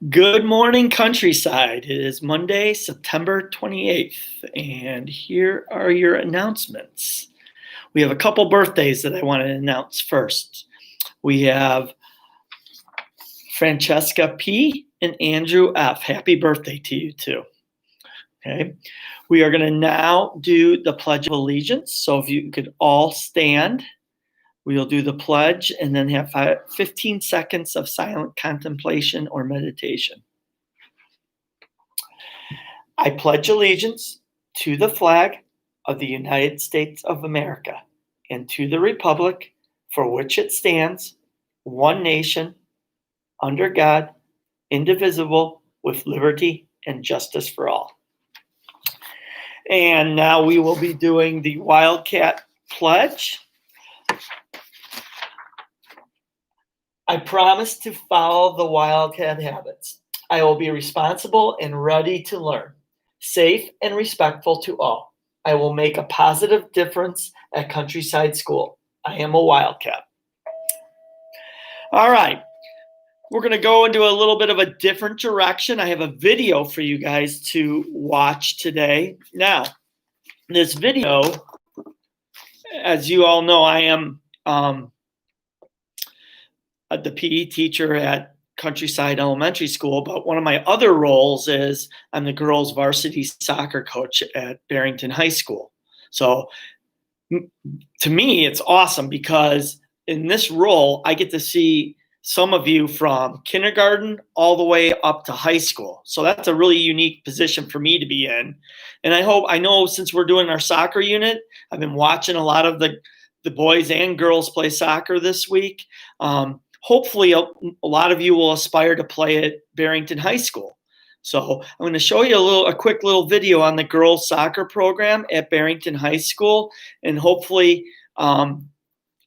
Good morning, Countryside. It is Monday, September 28th, and here are your announcements. We have a couple birthdays that I want to announce first. We have Francesca P. and Andrew F. Happy birthday to you two. Okay. We are going to now do the Pledge of Allegiance. So if you could all stand, we'll do the pledge and then have 15 seconds of silent contemplation or meditation. I pledge allegiance to the flag of the United States of America and to the republic for which it stands, one nation, under God, indivisible, with liberty and justice for all. And now we will be doing the Wildcat Pledge. I promise to follow the Wildcat habits. I will be responsible and ready to learn, safe and respectful to all. I will make a positive difference at Countryside School. I am a Wildcat. All right. We're going to go into a little bit of a different direction. I have a video for you guys to watch today. Now, this video, as you all know, I am the PE teacher at Countryside Elementary School, but one of my other roles is I'm the girls varsity soccer coach at Barrington High School. So to me, it's awesome because in this role, I get to see some of you from kindergarten all the way up to high school. So that's a really unique position for me to be in. And I know since we're doing our soccer unit, I've been watching a lot of the boys and girls play soccer this week. Hopefully a lot of you will aspire to play at Barrington High School. So I'm going to show you a quick little video on the girls soccer program at Barrington High School, and hopefully I'll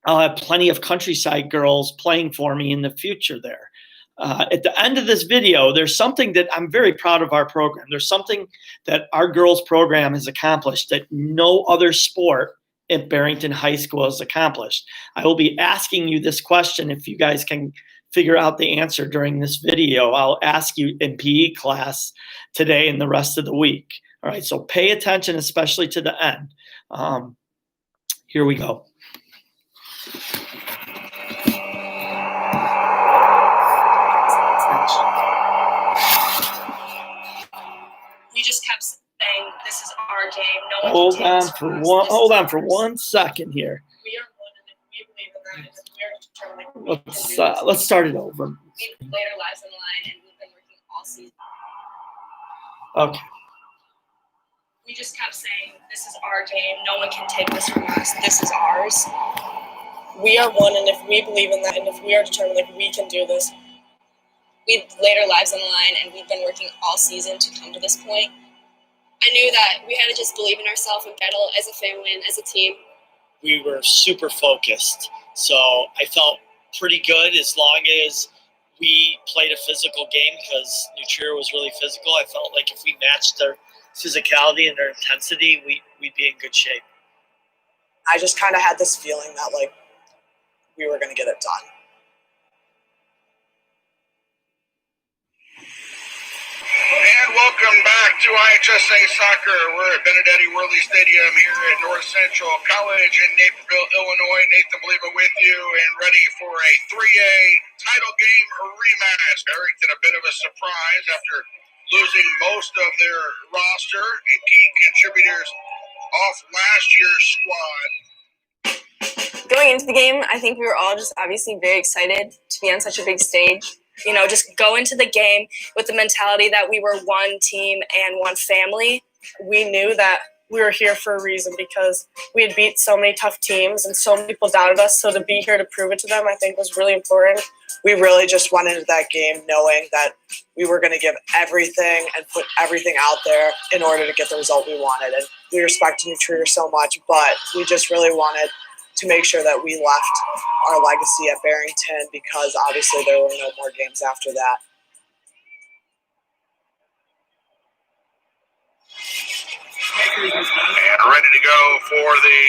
have plenty of Countryside girls playing for me in the future there. At the end of this video, there's something that I'm very proud of our program. There's something that our girls program has accomplished that no other sport at Barrington High School has accomplished. I will be asking you this question if you guys can figure out the answer during this video. I'll ask you in PE class today and the rest of the week. All right, so pay attention, especially to the end. Here we go. We just kept saying, "This is our game. No one Hold can take on this for from us. one. This Hold is on for ours. 1 second here. We are one, and if we believe in that, and if we are determined, we can do this. Let's start it over. We've laid our lives on the line, and we've been working all season. Okay. We just kept saying, "This is our game. No one can take this from us. This is ours. We are one, and if we believe in that, and if we are determined, like we can do this." We've laid our lives on the line, and we've been working all season to come to this point. I knew that we had to just believe in ourselves and battle as a family and as a team. We were super focused, so I felt pretty good as long as we played a physical game because New Trier was really physical. I felt like if we matched their physicality and their intensity, we'd be in good shape. I just kind of had this feeling that like we were going to get it done. And welcome back to IHSA Soccer. We're at Benedetti Worley Stadium here at North Central College in Naperville, Illinois. Nathan Believer with you and ready for a 3A title game rematch. Barrington a bit of a surprise after losing most of their roster and key contributors off last year's squad. Going into the game, I think we were all just obviously very excited to be on such a big stage. You know, just go into the game with the mentality that we were one team and one family. We knew that we were here for a reason because we had beat so many tough teams and so many people doubted us. So to be here to prove it to them, I think was really important. We really just went into that game knowing that we were going to give everything and put everything out there in order to get the result we wanted. And we respect New Trier so much, but we just really wanted to make sure that we left our legacy at Barrington because obviously there were no more games after that. And ready to go for the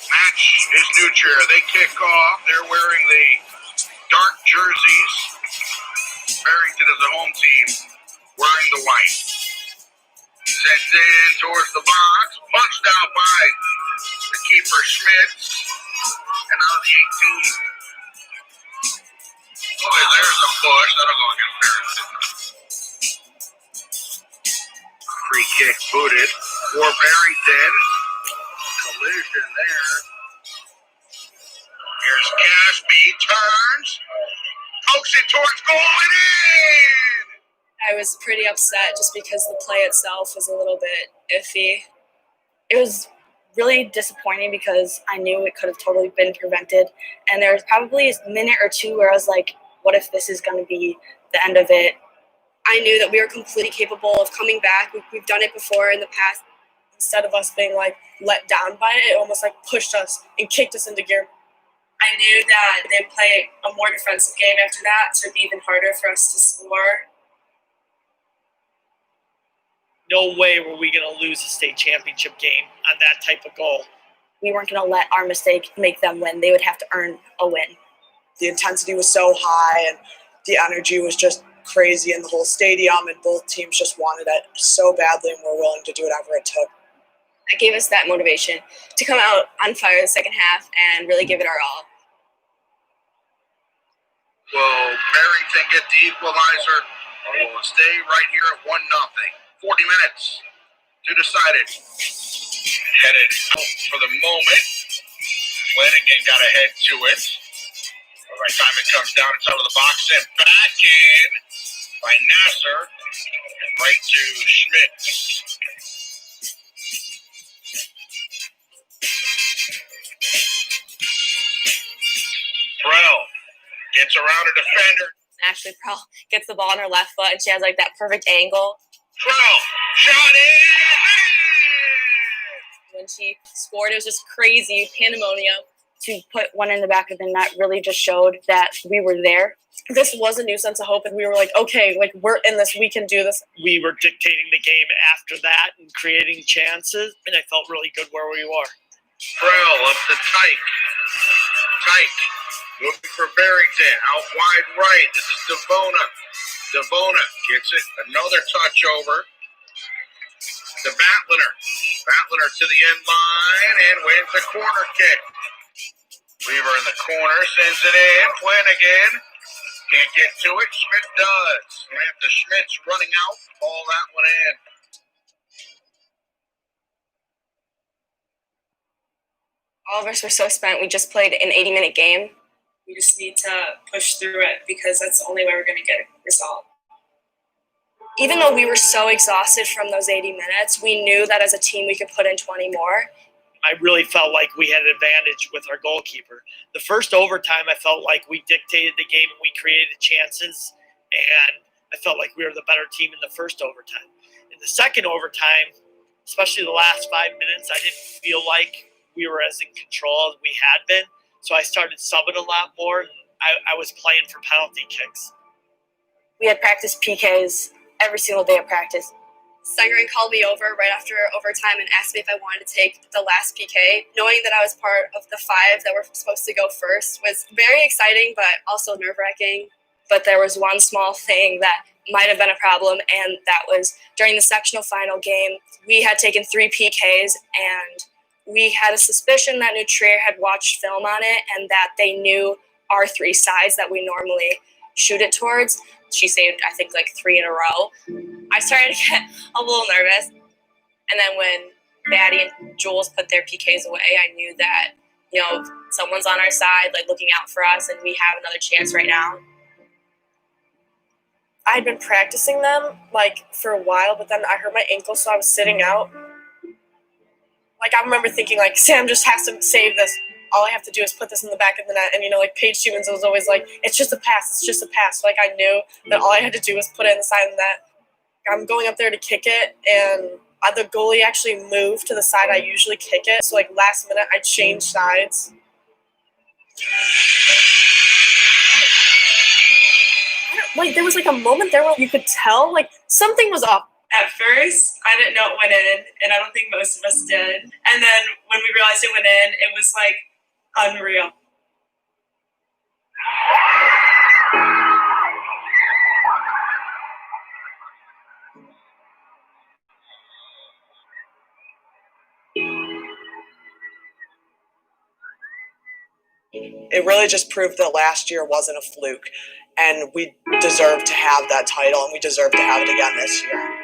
match is New Trier. They kick off. They're wearing the dark jerseys. Barrington is the home team wearing the white. Sent in towards the box, punched out by the keeper Schmitz, and out of the 18. Oh, there's a push. That'll go against Barrington. Free kick booted for Barrington. Collision there. Here's Cashby, turns, pokes it towards goal and in! I was pretty upset just because the play itself was a little bit iffy. It was really disappointing because I knew it could have totally been prevented. And there was probably a minute or two where I was like, what if this is going to be the end of it? I knew that we were completely capable of coming back. We've done it before in the past. Instead of us being like let down by it, it almost like pushed us and kicked us into gear. I knew that they'd play a more defensive game after that, so it'd be even harder for us to score. No way were we going to lose a state championship game on that type of goal. We weren't going to let our mistake make them win. They would have to earn a win. The intensity was so high and the energy was just crazy in the whole stadium, and both teams just wanted it so badly and were willing to do whatever it took. That gave us that motivation to come out on fire the second half and really give it our all. Will Barrington get the equalizer, or will it stay right here at 1-0? 40 minutes to decide it. Headed out for the moment. Flanagan got ahead to it. All right, time it comes down, it's out of the box and back in by Nasser and right to Schmidt. Prell gets around a defender. Ashley Prell gets the ball on her left foot, and she has like that perfect angle. Prell shot in. When she scored, it was just crazy pandemonium. To put one in the back of the net really just showed that we were there. This was a new sense of hope, and we were like, okay, like we're in this, we can do this. We were dictating the game after that and creating chances, and I felt really good where we were. Prell up to Tyke. Tyke looking for Barrington. Out wide right. This is Devona. Devona gets it. Another touch over to Batliner. Batliner to the end line and wins the corner kick. Weaver in the corner, sends it in. Flanagan can't get to it. Schmidt does. Samantha Schmidt's running out. Ball that one in. All of us were so spent. We just played an 80-minute game. We just need to push through it because that's the only way we're going to get a result. Even though we were so exhausted from those 80 minutes, we knew that as a team we could put in 20 more. I really felt like we had an advantage with our goalkeeper. The first overtime, I felt like we dictated the game and we created chances, and I felt like we were the better team in the first overtime. In the second overtime, especially the last 5 minutes, I didn't feel like we were as in control as we had been, so I started subbing a lot more, and I was playing for penalty kicks. We had practiced PKs every single day of practice. Sengren called me over right after overtime and asked me if I wanted to take the last PK. Knowing that I was part of the 5 that were supposed to go first was very exciting, but also nerve-wracking. But there was one small thing that might have been a problem, and that was during the sectional final game, we had taken 3 PKs, and we had a suspicion that New Trier had watched film on it and that they knew our 3 sides that we normally shoot it towards. She saved, I think, like 3 in a row. I started to get a little nervous. And then when Maddie and Jules put their PKs away, I knew that, you know, someone's on our side, like looking out for us, and we have another chance right now. I had been practicing them, like, for a while, but then I hurt my ankle, so I was sitting out. Like, I remember thinking, like, Sam just has to save this. All I have to do is put this in the back of the net. And, you know, like, Paige Stevens was always like, it's just a pass. It's just a pass. Like, I knew that all I had to do was put it in the side of the net. I'm going up there to kick it, and the goalie actually moved to the side I usually kick it. So, like, last minute, I changed sides. Like, there was, like, a moment there where you could tell, like, something was off. At first, I didn't know it went in, and I don't think most of us did. And then when we realized it went in, it was, like, unreal. it really just proved that last year wasn't a fluke, and we deserve to have that title, and we deserve to have it again this year.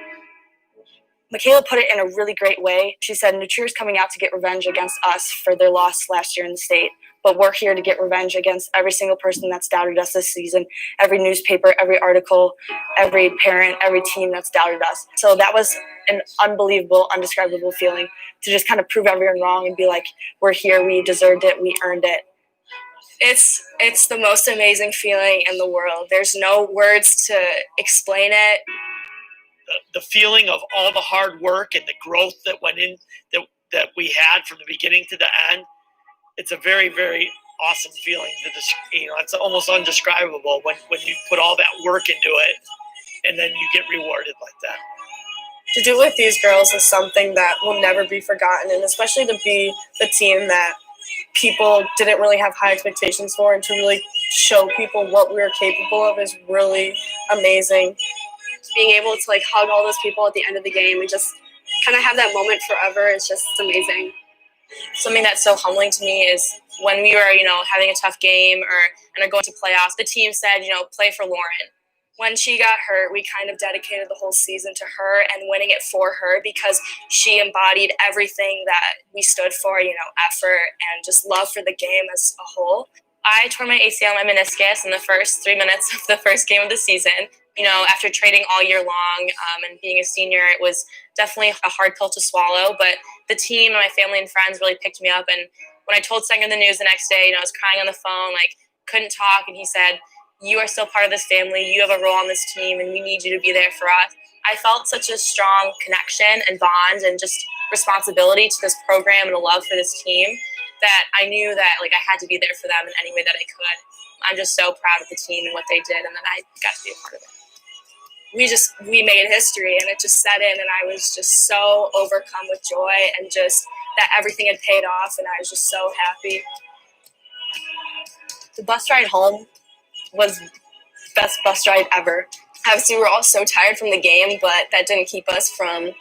Michaela put it in a really great way. She said, New Trier's coming out to get revenge against us for their loss last year in the state, but we're here to get revenge against every single person that's doubted us this season, every newspaper, every article, every parent, every team that's doubted us. So that was an unbelievable, undescribable feeling to just kind of prove everyone wrong and be like, we're here, we deserved it, we earned it. It's the most amazing feeling in the world. There's no words to explain it. The feeling of all the hard work and the growth that went in, that we had from the beginning to the end, it's a very, very awesome feeling. It's almost undescribable when you put all that work into it and then you get rewarded like that. To do it with these girls is something that will never be forgotten, and especially to be the team that people didn't really have high expectations for, and to really show people what we were capable of is really amazing. Being able to hug all those people at the end of the game and just kind of have that moment forever is just amazing. Something that's so humbling to me is when we were, having a tough game and are going to playoffs, the team said, play for Lauren. When she got hurt, we kind of dedicated the whole season to her and winning it for her because she embodied everything that we stood for, effort and just love for the game as a whole. I tore my ACL and my meniscus in the first 3 minutes of the first game of the season. After training all year long and being a senior, it was definitely a hard pill to swallow. But the team and my family and friends really picked me up. And when I told Sanger the news the next day, I was crying on the phone, couldn't talk. And he said, you are still part of this family. You have a role on this team, and we need you to be there for us. I felt such a strong connection and bond and just responsibility to this program and a love for this team that I knew that I had to be there for them in any way that I could. I'm just so proud of the team and what they did, and that I got to be a part of it. We made history, and it just set in, and I was just so overcome with joy and just that everything had paid off, and I was just so happy. The bus ride home was the best bus ride ever. Obviously, we were all so tired from the game, but that didn't keep us from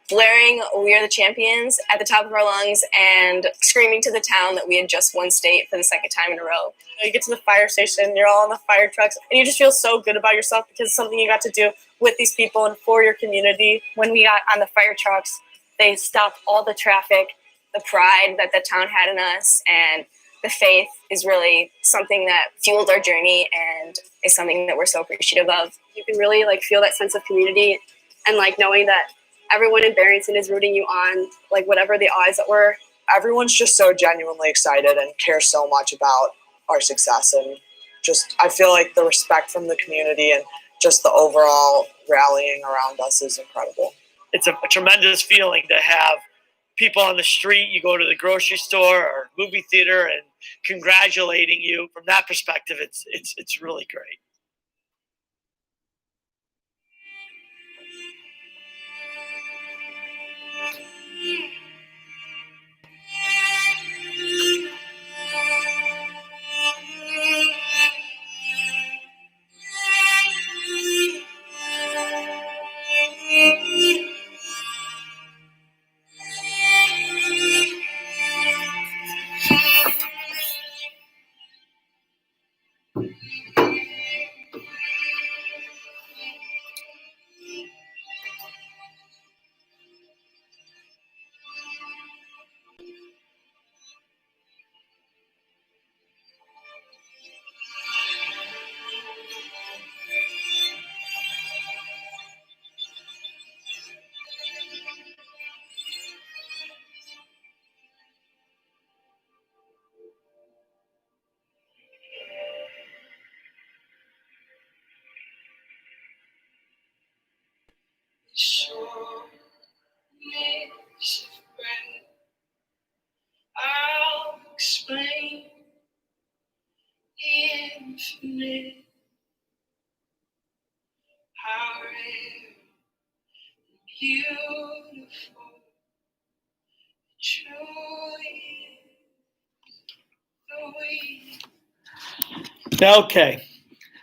blaring "We Are the Champions" at the top of our lungs and screaming to the town that we had just won state for the second time in a row. You get to the fire station, you're all on the fire trucks, and you just feel so good about yourself because it's something you got to do with these people and for your community. When we got on the fire trucks, they stopped all the traffic. The pride that the town had in us and the faith is really something that fueled our journey and is something that we're so appreciative of. You can really feel that sense of community and knowing that everyone in Barrington is rooting you on, whatever the odds that were. Everyone's just so genuinely excited and cares so much about our success, and just I feel like the respect from the community and just the overall rallying around us is incredible. It's a tremendous feeling to have people on the street, you go to the grocery store or movie theater, and congratulating you. From that perspective, it's really great. I'll explain infinite, how rare, beautiful, truly the way. Okay.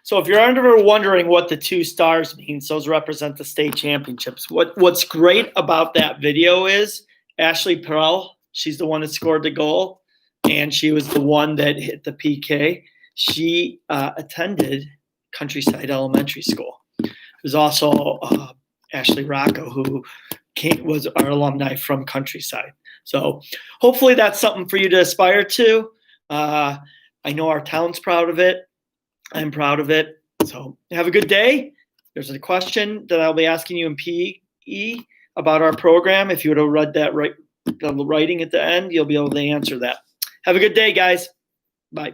So if you're ever wondering what the 2 stars means, those represent the state championships. What's great about that video is Ashley Perel, she's the one that scored the goal. and she was the one that hit the PK. She attended Countryside Elementary School. There's also Ashley Rocco, who was our alumni from Countryside. So hopefully that's something for you to aspire to. I know our town's proud of it. I'm proud of it. So have a good day. There's a question that I'll be asking you in PE about our program. If you would have read that the writing at the end, you'll be able to answer that. Have a good day, guys. Bye.